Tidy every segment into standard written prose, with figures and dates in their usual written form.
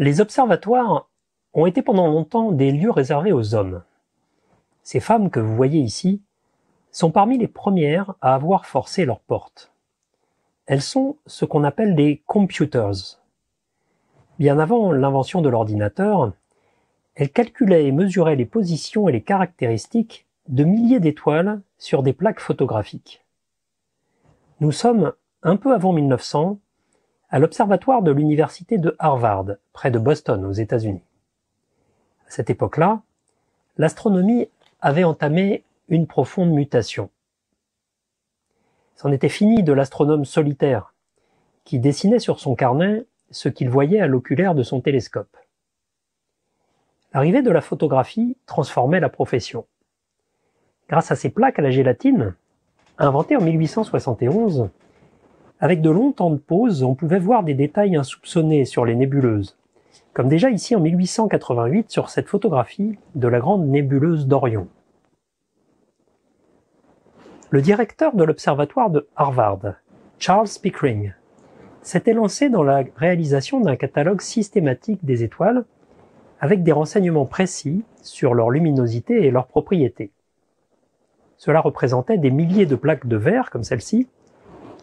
Les observatoires ont été pendant longtemps des lieux réservés aux hommes. Ces femmes que vous voyez ici sont parmi les premières à avoir forcé leurs portes. Elles sont ce qu'on appelle des computers. Bien avant l'invention de l'ordinateur, elles calculaient et mesuraient les positions et les caractéristiques de milliers d'étoiles sur des plaques photographiques. Nous sommes un peu avant 1900, à l'observatoire de l'université de Harvard, près de Boston, aux États-Unis. À cette époque-là, l'astronomie avait entamé une profonde mutation. C'en était fini de l'astronome solitaire, qui dessinait sur son carnet ce qu'il voyait à l'oculaire de son télescope. L'arrivée de la photographie transformait la profession. Grâce à ces plaques à la gélatine, inventées en 1871, avec de longs temps de pause, on pouvait voir des détails insoupçonnés sur les nébuleuses, comme déjà ici en 1888 sur cette photographie de la grande nébuleuse d'Orion. Le directeur de l'observatoire de Harvard, Charles Pickering, s'était lancé dans la réalisation d'un catalogue systématique des étoiles avec des renseignements précis sur leur luminosité et leurs propriétés. Cela représentait des milliers de plaques de verre comme celle-ci,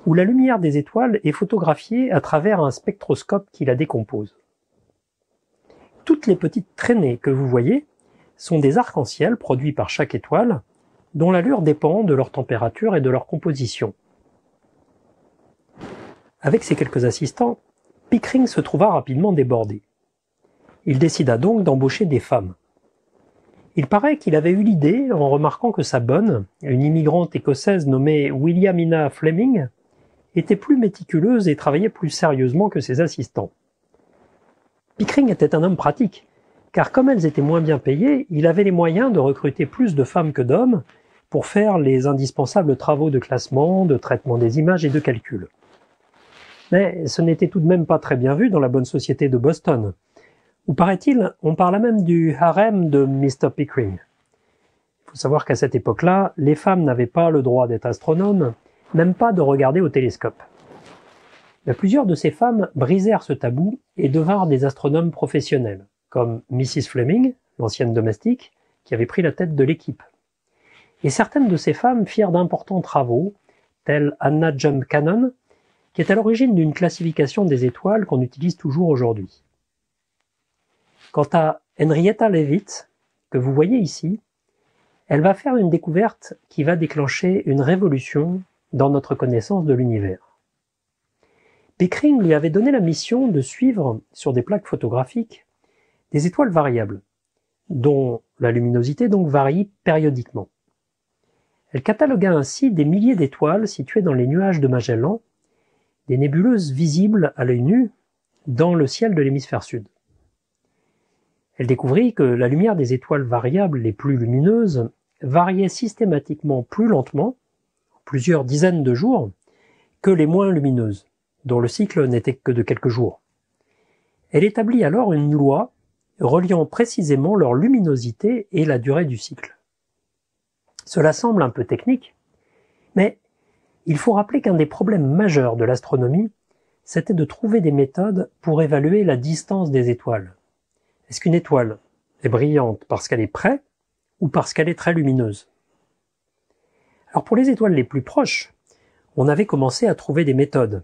où la lumière des étoiles est photographiée à travers un spectroscope qui la décompose. Toutes les petites traînées que vous voyez sont des arcs-en-ciel produits par chaque étoile, dont l'allure dépend de leur température et de leur composition. Avec ses quelques assistants, Pickering se trouva rapidement débordé. Il décida donc d'embaucher des femmes. Il paraît qu'il avait eu l'idée en remarquant que sa bonne, une immigrante écossaise nommée Williamina Fleming, était plus méticuleuse et travaillait plus sérieusement que ses assistants. Pickering était un homme pratique, car comme elles étaient moins bien payées, il avait les moyens de recruter plus de femmes que d'hommes pour faire les indispensables travaux de classement, de traitement des images et de calcul. Mais ce n'était tout de même pas très bien vu dans la bonne société de Boston, où paraît-il, on parla même du harem de Mr. Pickering. Il faut savoir qu'à cette époque-là, les femmes n'avaient pas le droit d'être astronomes, même pas de regarder au télescope. Mais plusieurs de ces femmes brisèrent ce tabou et devinrent des astronomes professionnels, comme Mrs. Fleming, l'ancienne domestique, qui avait pris la tête de l'équipe. Et certaines de ces femmes firent d'importants travaux, telle Anna Jump Cannon, qui est à l'origine d'une classification des étoiles qu'on utilise toujours aujourd'hui. Quant à Henrietta Leavitt, que vous voyez ici, elle va faire une découverte qui va déclencher une révolution dans notre connaissance de l'univers. Pickering lui avait donné la mission de suivre, sur des plaques photographiques, des étoiles variables, dont la luminosité donc varie périodiquement. Elle catalogua ainsi des milliers d'étoiles situées dans les nuages de Magellan, des nébuleuses visibles à l'œil nu dans le ciel de l'hémisphère sud. Elle découvrit que la lumière des étoiles variables les plus lumineuses variait systématiquement plus lentement, plusieurs dizaines de jours, que les moins lumineuses, dont le cycle n'était que de quelques jours. Elle établit alors une loi reliant précisément leur luminosité et la durée du cycle. Cela semble un peu technique, mais il faut rappeler qu'un des problèmes majeurs de l'astronomie, c'était de trouver des méthodes pour évaluer la distance des étoiles. Est-ce qu'une étoile est brillante parce qu'elle est près ou parce qu'elle est très lumineuse? Alors pour les étoiles les plus proches, on avait commencé à trouver des méthodes.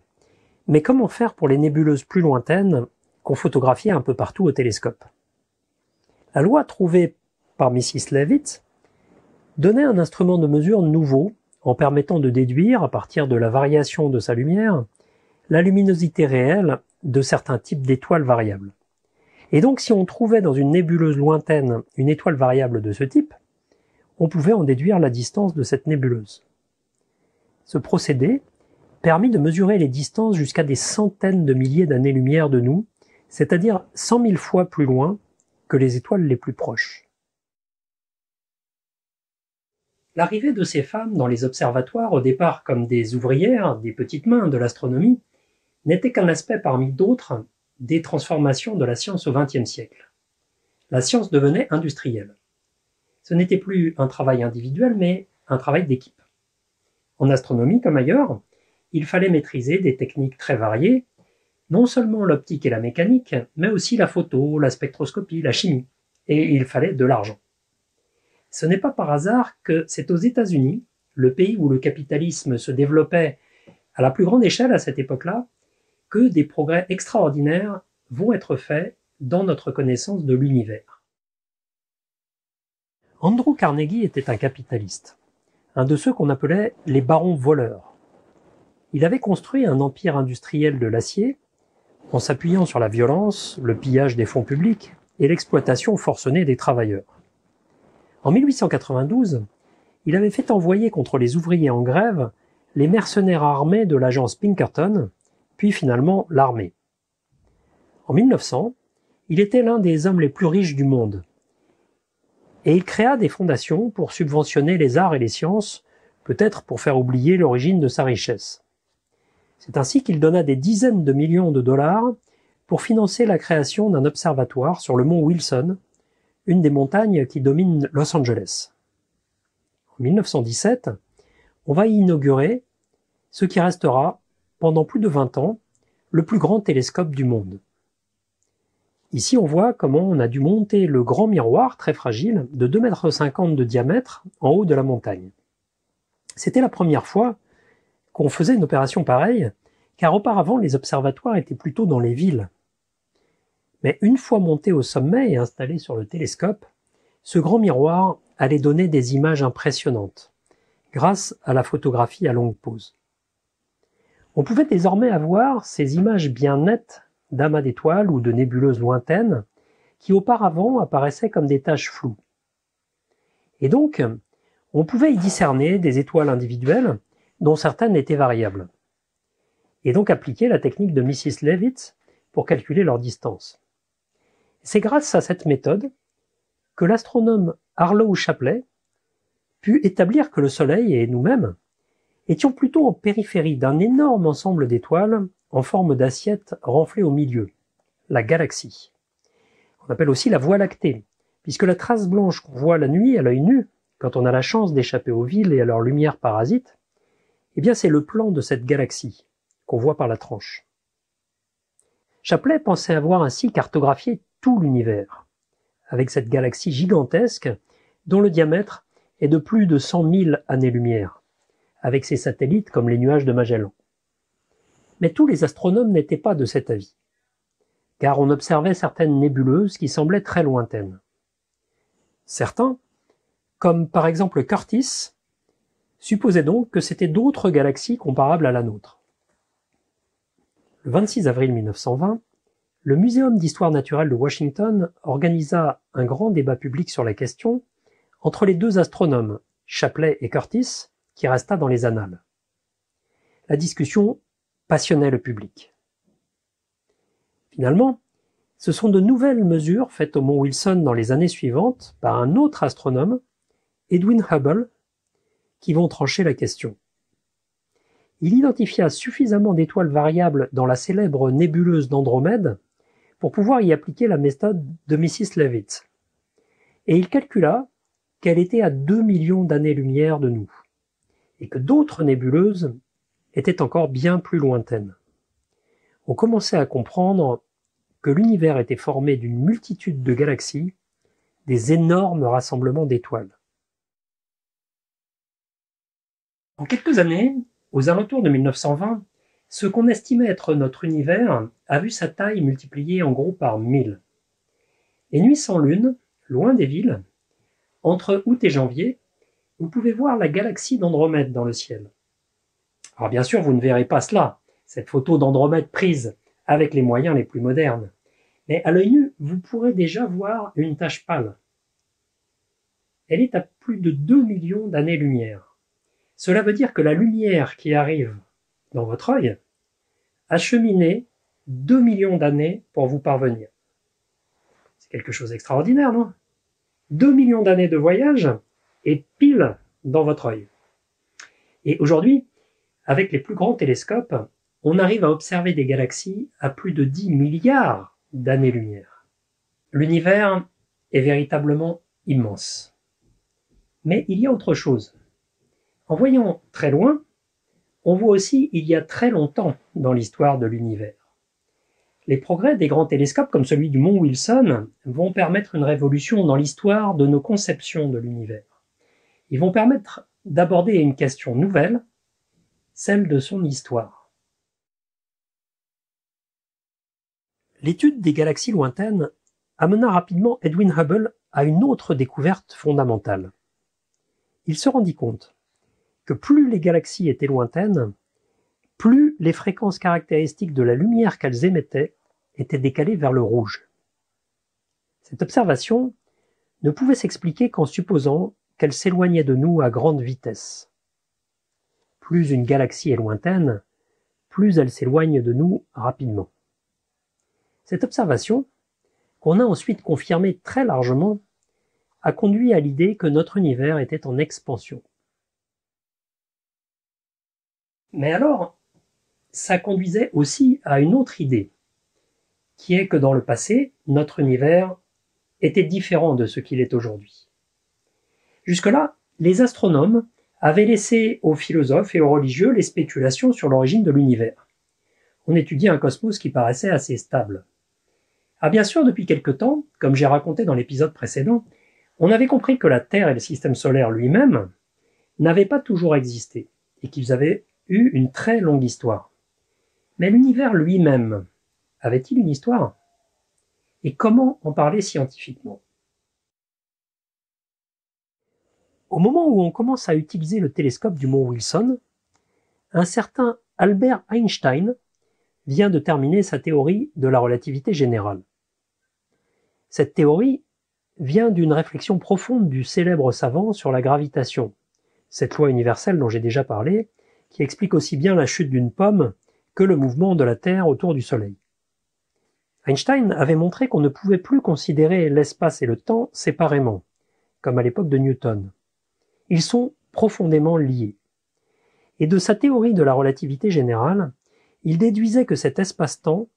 Mais comment faire pour les nébuleuses plus lointaines qu'on photographiait un peu partout au télescope? La loi trouvée par Mrs. Leavitt donnait un instrument de mesure nouveau en permettant de déduire, à partir de la variation de sa lumière, la luminosité réelle de certains types d'étoiles variables. Et donc si on trouvait dans une nébuleuse lointaine une étoile variable de ce type, on pouvait en déduire la distance de cette nébuleuse. Ce procédé permis de mesurer les distances jusqu'à des centaines de milliers d'années-lumière de nous, c'est-à-dire 100 000 fois plus loin que les étoiles les plus proches. L'arrivée de ces femmes dans les observatoires, au départ comme des ouvrières, des petites mains de l'astronomie, n'était qu'un aspect parmi d'autres des transformations de la science au XXe siècle. La science devenait industrielle. Ce n'était plus un travail individuel, mais un travail d'équipe. En astronomie comme ailleurs, il fallait maîtriser des techniques très variées, non seulement l'optique et la mécanique, mais aussi la photo, la spectroscopie, la chimie. Et il fallait de l'argent. Ce n'est pas par hasard que c'est aux États-Unis, le pays où le capitalisme se développait à la plus grande échelle à cette époque-là, que des progrès extraordinaires vont être faits dans notre connaissance de l'univers. Andrew Carnegie était un capitaliste, un de ceux qu'on appelait les barons voleurs. Il avait construit un empire industriel de l'acier en s'appuyant sur la violence, le pillage des fonds publics et l'exploitation forcenée des travailleurs. En 1892, il avait fait envoyer contre les ouvriers en grève les mercenaires armés de l'agence Pinkerton, puis finalement l'armée. En 1900, il était l'un des hommes les plus riches du monde. Et il créa des fondations pour subventionner les arts et les sciences, peut-être pour faire oublier l'origine de sa richesse. C'est ainsi qu'il donna des dizaines de millions de dollars pour financer la création d'un observatoire sur le mont Wilson, une des montagnes qui domine Los Angeles. En 1917, on va y inaugurer ce qui restera, pendant plus de 20 ans, le plus grand télescope du monde. Ici, on voit comment on a dû monter le grand miroir, très fragile, de 2,50 m de diamètre, en haut de la montagne. C'était la première fois qu'on faisait une opération pareille, car auparavant, les observatoires étaient plutôt dans les villes. Mais une fois monté au sommet et installé sur le télescope, ce grand miroir allait donner des images impressionnantes, grâce à la photographie à longue pause. On pouvait désormais avoir ces images bien nettes d'amas d'étoiles ou de nébuleuses lointaines qui auparavant apparaissaient comme des taches floues. Et donc, on pouvait y discerner des étoiles individuelles dont certaines étaient variables. Et donc appliquer la technique de Mrs. Leavitt pour calculer leur distance. C'est grâce à cette méthode que l'astronome Arlo Shapley put établir que le Soleil et nous-mêmes étions plutôt en périphérie d'un énorme ensemble d'étoiles en forme d'assiette renflée au milieu, la galaxie. On appelle aussi la Voie lactée, puisque la trace blanche qu'on voit la nuit à l'œil nu, quand on a la chance d'échapper aux villes et à leurs lumières parasites, eh bien c'est le plan de cette galaxie qu'on voit par la tranche. Shapley pensait avoir ainsi cartographié tout l'univers, avec cette galaxie gigantesque dont le diamètre est de plus de 100 000 années-lumière, avec ses satellites comme les nuages de Magellan. Mais tous les astronomes n'étaient pas de cet avis, car on observait certaines nébuleuses qui semblaient très lointaines. Certains, comme par exemple Curtis, supposaient donc que c'étaient d'autres galaxies comparables à la nôtre. Le 26 avril 1920, le Muséum d'histoire naturelle de Washington organisa un grand débat public sur la question entre les deux astronomes, Shapley et Curtis, qui resta dans les annales. La discussion passionnait le public. Finalement, ce sont de nouvelles mesures faites au mont Wilson dans les années suivantes par un autre astronome, Edwin Hubble, qui vont trancher la question. Il identifia suffisamment d'étoiles variables dans la célèbre nébuleuse d'Andromède pour pouvoir y appliquer la méthode de Mrs. Leavitt. Et il calcula qu'elle était à 2 millions d'années-lumière de nous, et que d'autres nébuleuses étaient encore bien plus lointaines. On commençait à comprendre que l'univers était formé d'une multitude de galaxies, des énormes rassemblements d'étoiles. En quelques années, aux alentours de 1920, ce qu'on estimait être notre univers a vu sa taille multipliée en gros par 1000. Et nuit sans lune, loin des villes, entre août et janvier, vous pouvez voir la galaxie d'Andromède dans le ciel. Alors bien sûr, vous ne verrez pas cela, cette photo d'Andromède prise avec les moyens les plus modernes. Mais à l'œil nu, vous pourrez déjà voir une tache pâle. Elle est à plus de 2 millions d'années-lumière. Cela veut dire que la lumière qui arrive dans votre œil, a cheminé 2 millions d'années pour vous parvenir. C'est quelque chose d'extraordinaire, non? 2 millions d'années de voyage et pile dans votre œil. Et aujourd'hui, avec les plus grands télescopes, on arrive à observer des galaxies à plus de 10 milliards d'années-lumière. L'univers est véritablement immense. Mais il y a autre chose. En voyant très loin, on voit aussi il y a très longtemps dans l'histoire de l'univers. Les progrès des grands télescopes comme celui du mont Wilson vont permettre une révolution dans l'histoire de nos conceptions de l'univers. Ils vont permettre d'aborder une question nouvelle, celle de son histoire. L'étude des galaxies lointaines amena rapidement Edwin Hubble à une autre découverte fondamentale. Il se rendit compte que plus les galaxies étaient lointaines, plus les fréquences caractéristiques de la lumière qu'elles émettaient étaient décalées vers le rouge. Cette observation ne pouvait s'expliquer qu'en supposant qu'elle s'éloignait de nous à grande vitesse. Plus une galaxie est lointaine, plus elle s'éloigne de nous rapidement. Cette observation, qu'on a ensuite confirmée très largement, a conduit à l'idée que notre univers était en expansion. Mais alors, ça conduisait aussi à une autre idée, qui est que dans le passé, notre univers était différent de ce qu'il est aujourd'hui. Jusque-là, les astronomes avaient laissé aux philosophes et aux religieux les spéculations sur l'origine de l'univers. On étudiait un cosmos qui paraissait assez stable. Ah bien sûr, depuis quelque temps, comme j'ai raconté dans l'épisode précédent, on avait compris que la Terre et le système solaire lui-même n'avaient pas toujours existé, et qu'ils avaient eu une très longue histoire. Mais l'univers lui-même, avait-il une histoire? Et comment en parler scientifiquement? Au moment où on commence à utiliser le télescope du mont Wilson, un certain Albert Einstein vient de terminer sa théorie de la relativité générale. Cette théorie vient d'une réflexion profonde du célèbre savant sur la gravitation, cette loi universelle dont j'ai déjà parlé, qui explique aussi bien la chute d'une pomme que le mouvement de la Terre autour du Soleil. Einstein avait montré qu'on ne pouvait plus considérer l'espace et le temps séparément, comme à l'époque de Newton. Ils sont profondément liés. Et de sa théorie de la relativité générale, il déduisait que cet espace-temps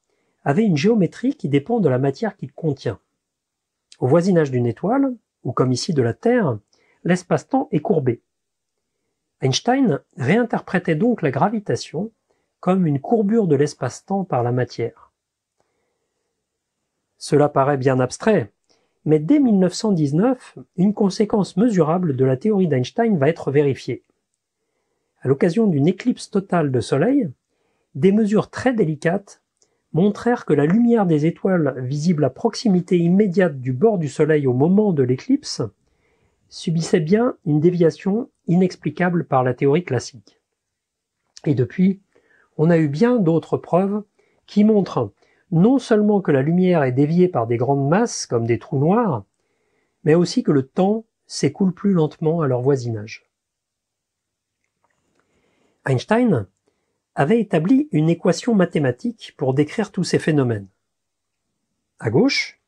avait une géométrie qui dépend de la matière qu'il contient. Au voisinage d'une étoile, ou comme ici de la Terre, l'espace-temps est courbé. Einstein réinterprétait donc la gravitation comme une courbure de l'espace-temps par la matière. Cela paraît bien abstrait, mais dès 1919, une conséquence mesurable de la théorie d'Einstein va être vérifiée. À l'occasion d'une éclipse totale de Soleil, des mesures très délicates montrèrent que la lumière des étoiles visibles à proximité immédiate du bord du Soleil au moment de l'éclipse subissait bien une déviation inexplicable par la théorie classique. Et depuis, on a eu bien d'autres preuves qui montrent non seulement que la lumière est déviée par des grandes masses comme des trous noirs, mais aussi que le temps s'écoule plus lentement à leur voisinage. Einstein avait établi une équation mathématique pour décrire tous ces phénomènes. À gauche,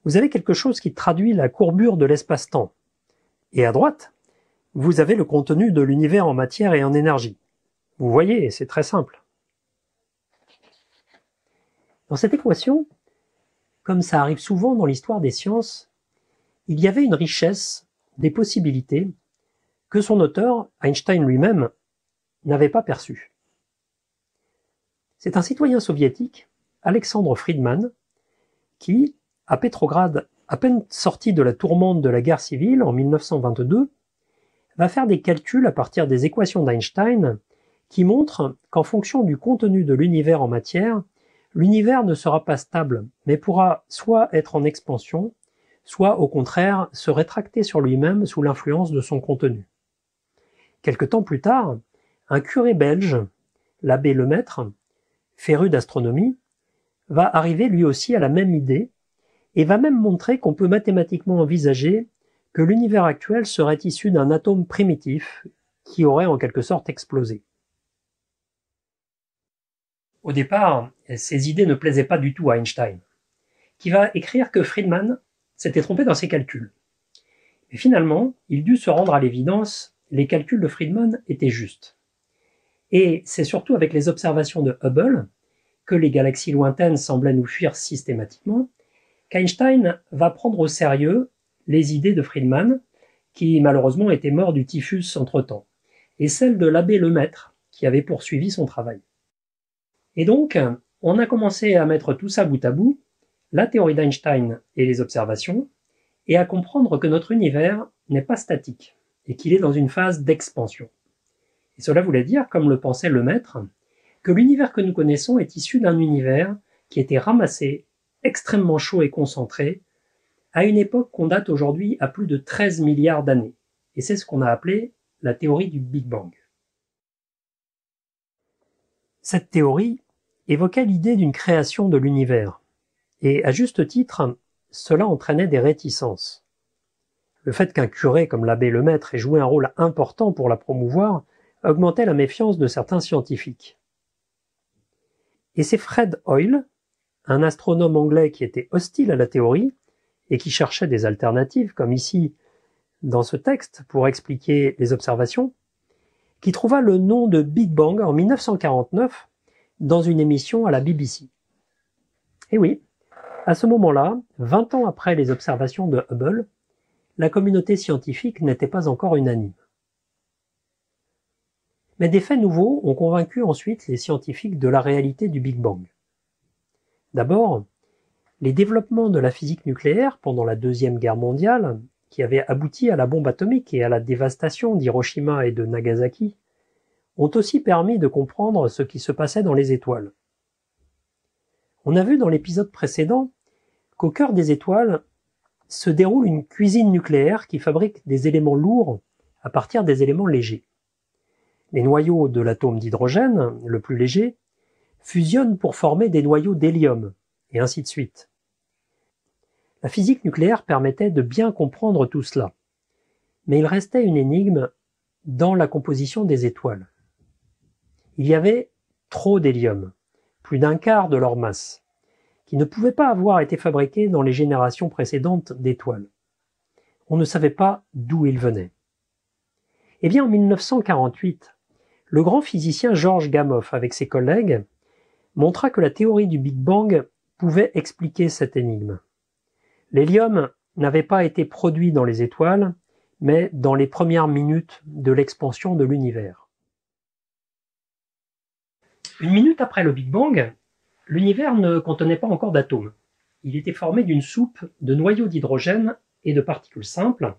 vous avez quelque chose qui traduit la courbure de l'espace-temps. Et à droite, vous avez le contenu de l'univers en matière et en énergie. Vous voyez, c'est très simple. Dans cette équation, comme ça arrive souvent dans l'histoire des sciences, il y avait une richesse des possibilités que son auteur, Einstein lui-même, n'avait pas perçue. C'est un citoyen soviétique, Alexandre Friedman, qui, à Petrograd, à peine sorti de la tourmente de la guerre civile en 1922, va faire des calculs à partir des équations d'Einstein qui montrent qu'en fonction du contenu de l'univers en matière, l'univers ne sera pas stable, mais pourra soit être en expansion, soit au contraire se rétracter sur lui-même sous l'influence de son contenu. Quelque temps plus tard, un curé belge, l'abbé Lemaître, féru d'astronomie, va arriver lui aussi à la même idée et va même montrer qu'on peut mathématiquement envisager que l'univers actuel serait issu d'un atome primitif qui aurait en quelque sorte explosé. Au départ, ces idées ne plaisaient pas du tout à Einstein, qui va écrire que Friedman s'était trompé dans ses calculs. Mais finalement, il dut se rendre à l'évidence, les calculs de Friedman étaient justes. Et c'est surtout avec les observations de Hubble, que les galaxies lointaines semblaient nous fuir systématiquement, qu'Einstein va prendre au sérieux les idées de Friedman, qui malheureusement était mort du typhus entre-temps, et celles de l'abbé Lemaître, qui avait poursuivi son travail. Et donc, on a commencé à mettre tout ça bout à bout, la théorie d'Einstein et les observations, et à comprendre que notre univers n'est pas statique, et qu'il est dans une phase d'expansion. Et cela voulait dire, comme le pensait Lemaître, que l'univers que nous connaissons est issu d'un univers qui était ramassé, extrêmement chaud et concentré, à une époque qu'on date aujourd'hui à plus de 13 milliards d'années. Et c'est ce qu'on a appelé la théorie du Big Bang. Cette théorie évoquait l'idée d'une création de l'univers. Et à juste titre, cela entraînait des réticences. Le fait qu'un curé comme l'abbé Lemaître ait joué un rôle important pour la promouvoir augmentait la méfiance de certains scientifiques. Et c'est Fred Hoyle, un astronome anglais qui était hostile à la théorie et qui cherchait des alternatives, comme ici dans ce texte pour expliquer les observations, qui trouva le nom de Big Bang en 1949 dans une émission à la BBC. Et oui, à ce moment-là, 20 ans après les observations de Hubble, la communauté scientifique n'était pas encore unanime. Mais des faits nouveaux ont convaincu ensuite les scientifiques de la réalité du Big Bang. D'abord, les développements de la physique nucléaire pendant la Deuxième Guerre mondiale, qui avaient abouti à la bombe atomique et à la dévastation d'Hiroshima et de Nagasaki, ont aussi permis de comprendre ce qui se passait dans les étoiles. On a vu dans l'épisode précédent qu'au cœur des étoiles se déroule une cuisine nucléaire qui fabrique des éléments lourds à partir des éléments légers. Les noyaux de l'atome d'hydrogène, le plus léger, fusionnent pour former des noyaux d'hélium, et ainsi de suite. La physique nucléaire permettait de bien comprendre tout cela, mais il restait une énigme dans la composition des étoiles. Il y avait trop d'hélium, plus d'un quart de leur masse, qui ne pouvait pas avoir été fabriqué dans les générations précédentes d'étoiles. On ne savait pas d'où il venait. Eh bien, en 1948, le grand physicien Georges Gamow, avec ses collègues, montra que la théorie du Big Bang pouvait expliquer cette énigme. L'hélium n'avait pas été produit dans les étoiles, mais dans les premières minutes de l'expansion de l'univers. Une minute après le Big Bang, l'univers ne contenait pas encore d'atomes. Il était formé d'une soupe de noyaux d'hydrogène et de particules simples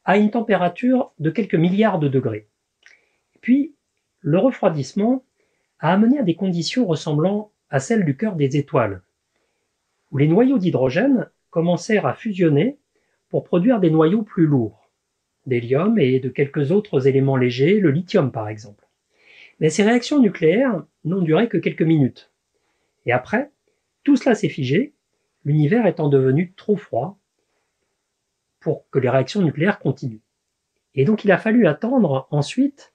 à une température de quelques milliards de degrés. Puis, le refroidissement a amené à des conditions ressemblant à celles du cœur des étoiles, où les noyaux d'hydrogène commencèrent à fusionner pour produire des noyaux plus lourds, d'hélium et de quelques autres éléments légers, le lithium par exemple. Mais ces réactions nucléaires n'ont duré que quelques minutes. Et après, tout cela s'est figé, l'univers étant devenu trop froid pour que les réactions nucléaires continuent. Et donc il a fallu attendre ensuite,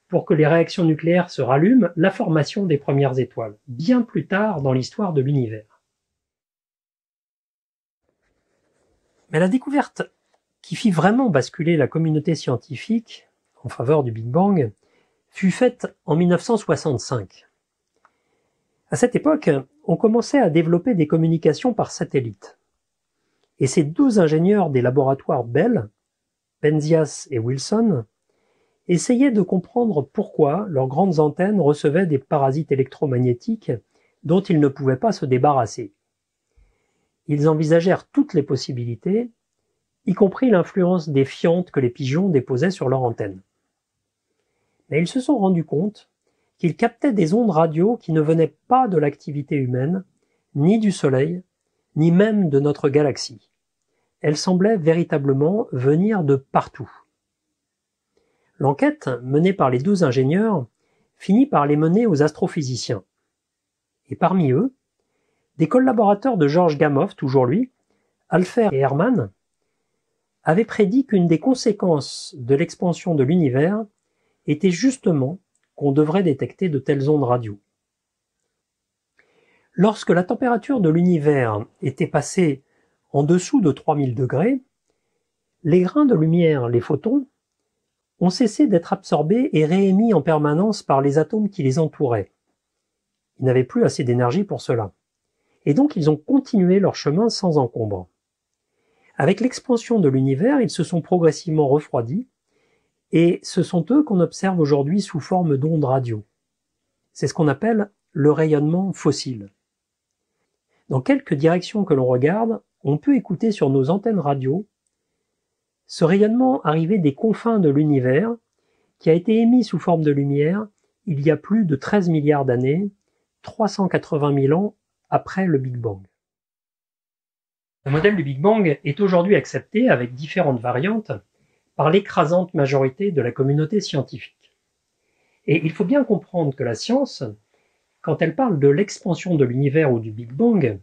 pour que les réactions nucléaires se rallument, la formation des premières étoiles, bien plus tard dans l'histoire de l'univers. Mais la découverte qui fit vraiment basculer la communauté scientifique en faveur du Big Bang fut faite en 1965. À cette époque, on commençait à développer des communications par satellite. Et ces deux ingénieurs des laboratoires Bell, Penzias et Wilson, essayaient de comprendre pourquoi leurs grandes antennes recevaient des parasites électromagnétiques dont ils ne pouvaient pas se débarrasser. Ils envisagèrent toutes les possibilités, y compris l'influence des fientes que les pigeons déposaient sur leurs antennes. Mais ils se sont rendus compte qu'ils captaient des ondes radio qui ne venaient pas de l'activité humaine, ni du Soleil, ni même de notre galaxie. Elles semblaient véritablement venir de partout. L'enquête menée par les deux ingénieurs finit par les mener aux astrophysiciens. Et parmi eux, des collaborateurs de Georges Gamow, toujours lui, Alpher et Hermann, avaient prédit qu'une des conséquences de l'expansion de l'univers était justement qu'on devrait détecter de telles ondes radio. Lorsque la température de l'univers était passée en dessous de 3000 degrés, les grains de lumière, les photons, ont cessé d'être absorbés et réémis en permanence par les atomes qui les entouraient. Ils n'avaient plus assez d'énergie pour cela. Et donc ils ont continué leur chemin sans encombre. Avec l'expansion de l'univers, ils se sont progressivement refroidis, et ce sont eux qu'on observe aujourd'hui sous forme d'ondes radio. C'est ce qu'on appelle le rayonnement fossile. Dans quelque direction que l'on regarde, on peut écouter sur nos antennes radio ce rayonnement arrivé des confins de l'univers, qui a été émis sous forme de lumière il y a plus de 13 milliards d'années, 380 000 ans après le Big Bang. Le modèle du Big Bang est aujourd'hui accepté, avec différentes variantes, par l'écrasante majorité de la communauté scientifique. Et il faut bien comprendre que la science, quand elle parle de l'expansion de l'univers ou du Big Bang,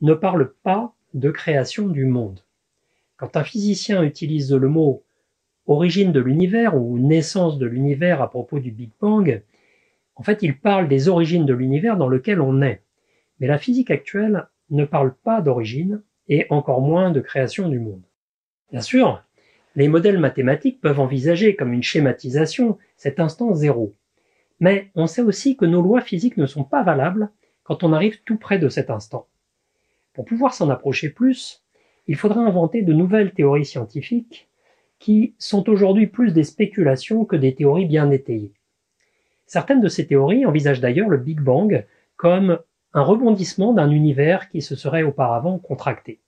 ne parle pas de création du monde. Quand un physicien utilise le mot origine de l'univers ou naissance de l'univers à propos du Big Bang, en fait, il parle des origines de l'univers dans lequel on est. Mais la physique actuelle ne parle pas d'origine et encore moins de création du monde. Bien sûr, les modèles mathématiques peuvent envisager comme une schématisation cet instant zéro. Mais on sait aussi que nos lois physiques ne sont pas valables quand on arrive tout près de cet instant. Pour pouvoir s'en approcher plus, il faudra inventer de nouvelles théories scientifiques qui sont aujourd'hui plus des spéculations que des théories bien étayées. Certaines de ces théories envisagent d'ailleurs le Big Bang comme un rebondissement d'un univers qui se serait auparavant contracté.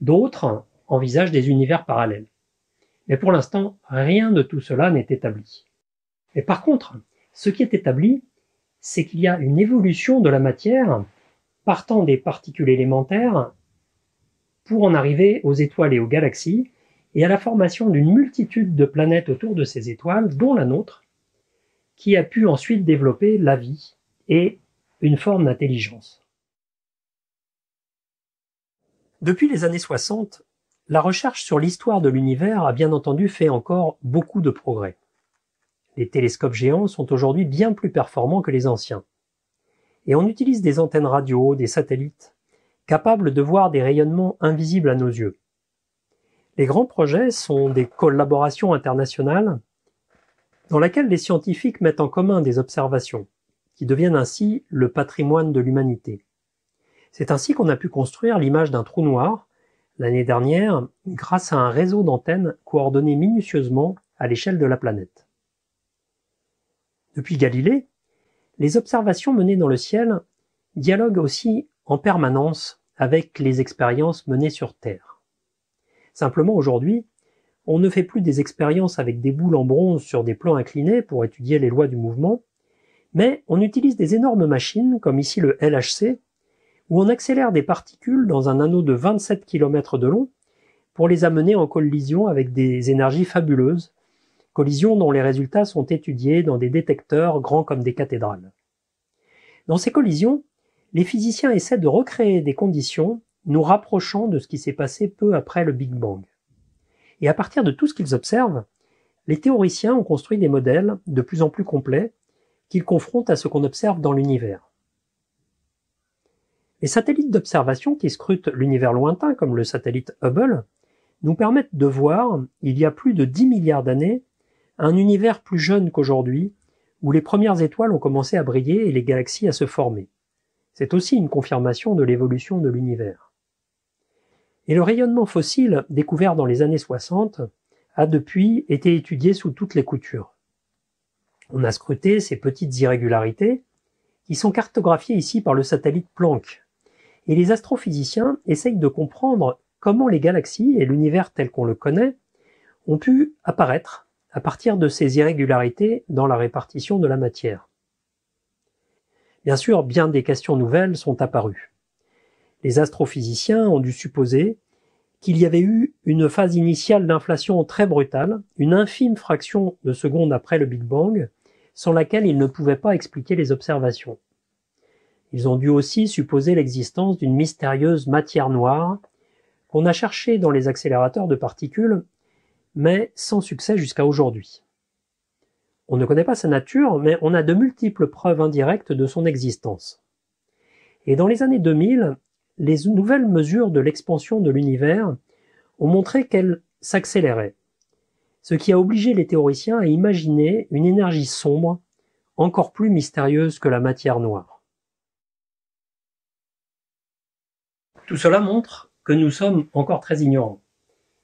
D'autres envisagent des univers parallèles. Mais pour l'instant, rien de tout cela n'est établi. Mais par contre, ce qui est établi, c'est qu'il y a une évolution de la matière partant des particules élémentaires pour en arriver aux étoiles et aux galaxies, et à la formation d'une multitude de planètes autour de ces étoiles, dont la nôtre, qui a pu ensuite développer la vie et une forme d'intelligence. Depuis les années 60, la recherche sur l'histoire de l'univers a bien entendu fait encore beaucoup de progrès. Les télescopes géants sont aujourd'hui bien plus performants que les anciens. Et on utilise des antennes radio, des satellites, capables de voir des rayonnements invisibles à nos yeux. Les grands projets sont des collaborations internationales dans lesquelles les scientifiques mettent en commun des observations, qui deviennent ainsi le patrimoine de l'humanité. C'est ainsi qu'on a pu construire l'image d'un trou noir l'année dernière grâce à un réseau d'antennes coordonnées minutieusement à l'échelle de la planète. Depuis Galilée, les observations menées dans le ciel dialoguent aussi en permanence avec les expériences menées sur Terre. Simplement aujourd'hui, on ne fait plus des expériences avec des boules en bronze sur des plans inclinés pour étudier les lois du mouvement, mais on utilise des énormes machines, comme ici le LHC, où on accélère des particules dans un anneau de 27 km de long pour les amener en collision avec des énergies fabuleuses, collisions dont les résultats sont étudiés dans des détecteurs grands comme des cathédrales. Dans ces collisions, les physiciens essaient de recréer des conditions nous rapprochant de ce qui s'est passé peu après le Big Bang. Et à partir de tout ce qu'ils observent, les théoriciens ont construit des modèles de plus en plus complets qu'ils confrontent à ce qu'on observe dans l'univers. Les satellites d'observation qui scrutent l'univers lointain, comme le satellite Hubble, nous permettent de voir, il y a plus de 10 milliards d'années, un univers plus jeune qu'aujourd'hui, où les premières étoiles ont commencé à briller et les galaxies à se former. C'est aussi une confirmation de l'évolution de l'univers. Et le rayonnement fossile, découvert dans les années 60, a depuis été étudié sous toutes les coutures. On a scruté ces petites irrégularités, qui sont cartographiées ici par le satellite Planck. Et les astrophysiciens essayent de comprendre comment les galaxies et l'univers tel qu'on le connaît ont pu apparaître à partir de ces irrégularités dans la répartition de la matière. Bien sûr, bien des questions nouvelles sont apparues. Les astrophysiciens ont dû supposer qu'il y avait eu une phase initiale d'inflation très brutale, une infime fraction de seconde après le Big Bang, sans laquelle ils ne pouvaient pas expliquer les observations. Ils ont dû aussi supposer l'existence d'une mystérieuse matière noire qu'on a cherchée dans les accélérateurs de particules, mais sans succès jusqu'à aujourd'hui. On ne connaît pas sa nature, mais on a de multiples preuves indirectes de son existence. Et dans les années 2000, les nouvelles mesures de l'expansion de l'univers ont montré qu'elle s'accélérait, ce qui a obligé les théoriciens à imaginer une énergie sombre, encore plus mystérieuse que la matière noire. Tout cela montre que nous sommes encore très ignorants.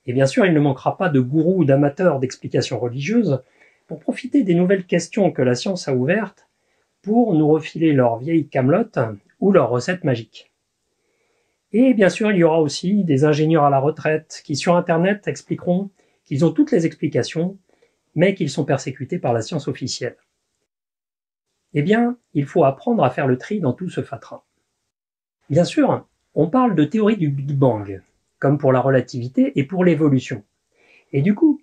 Et bien sûr, il ne manquera pas de gourous ou d'amateurs d'explications religieuses pour profiter des nouvelles questions que la science a ouvertes pour nous refiler leurs vieilles camelotes ou leurs recettes magiques. Et bien sûr, il y aura aussi des ingénieurs à la retraite qui, sur Internet, expliqueront qu'ils ont toutes les explications, mais qu'ils sont persécutés par la science officielle. Eh bien, il faut apprendre à faire le tri dans tout ce fatras. Bien sûr, on parle de théorie du Big Bang, comme pour la relativité et pour l'évolution. Et du coup,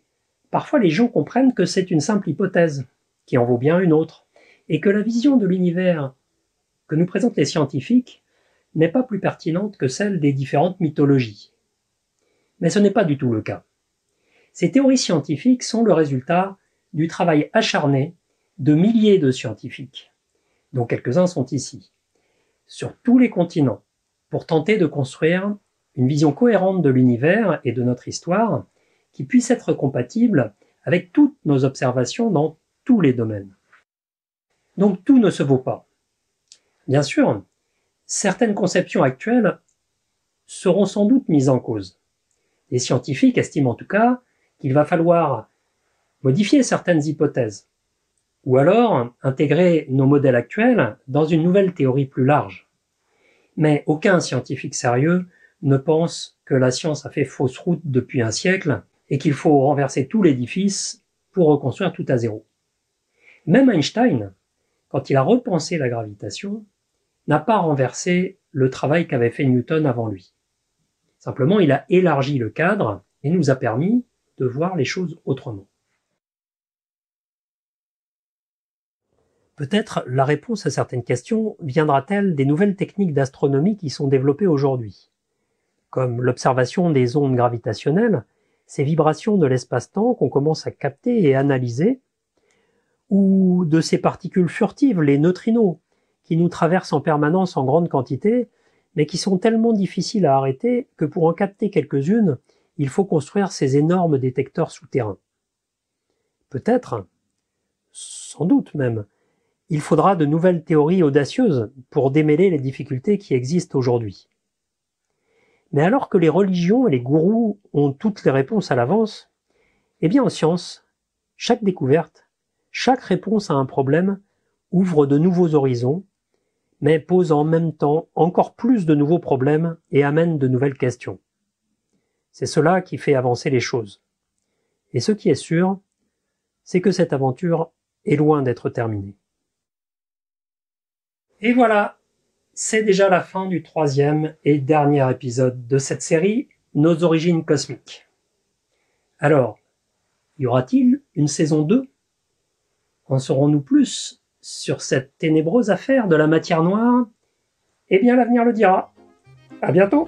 parfois les gens comprennent que c'est une simple hypothèse, qui en vaut bien une autre, et que la vision de l'univers que nous présentent les scientifiques n'est pas plus pertinente que celle des différentes mythologies. Mais ce n'est pas du tout le cas. Ces théories scientifiques sont le résultat du travail acharné de milliers de scientifiques, dont quelques-uns sont ici, sur tous les continents, pour tenter de construire une vision cohérente de l'univers et de notre histoire qui puisse être compatible avec toutes nos observations dans tous les domaines. Donc tout ne se vaut pas. Bien sûr, certaines conceptions actuelles seront sans doute mises en cause. Les scientifiques estiment en tout cas qu'il va falloir modifier certaines hypothèses, ou alors intégrer nos modèles actuels dans une nouvelle théorie plus large. Mais aucun scientifique sérieux ne pense que la science a fait fausse route depuis un siècle et qu'il faut renverser tout l'édifice pour reconstruire tout à zéro. Même Einstein, quand il a repensé la gravitation, n'a pas renversé le travail qu'avait fait Newton avant lui. Simplement, il a élargi le cadre et nous a permis de voir les choses autrement. Peut-être la réponse à certaines questions viendra-t-elle des nouvelles techniques d'astronomie qui sont développées aujourd'hui, comme l'observation des ondes gravitationnelles, ces vibrations de l'espace-temps qu'on commence à capter et analyser, ou de ces particules furtives, les neutrinos, qui nous traversent en permanence en grande quantité, mais qui sont tellement difficiles à arrêter que pour en capter quelques-unes, il faut construire ces énormes détecteurs souterrains. Peut-être, sans doute même, il faudra de nouvelles théories audacieuses pour démêler les difficultés qui existent aujourd'hui. Mais alors que les religions et les gourous ont toutes les réponses à l'avance, eh bien en science, chaque découverte, chaque réponse à un problème ouvre de nouveaux horizons, mais pose en même temps encore plus de nouveaux problèmes et amène de nouvelles questions. C'est cela qui fait avancer les choses. Et ce qui est sûr, c'est que cette aventure est loin d'être terminée. Et voilà, c'est déjà la fin du 3e et dernier épisode de cette série, Nos origines cosmiques. Alors, y aura-t-il une saison 2 ? En saurons-nous plus sur cette ténébreuse affaire de la matière noire ? Eh bien, l'avenir le dira. À bientôt!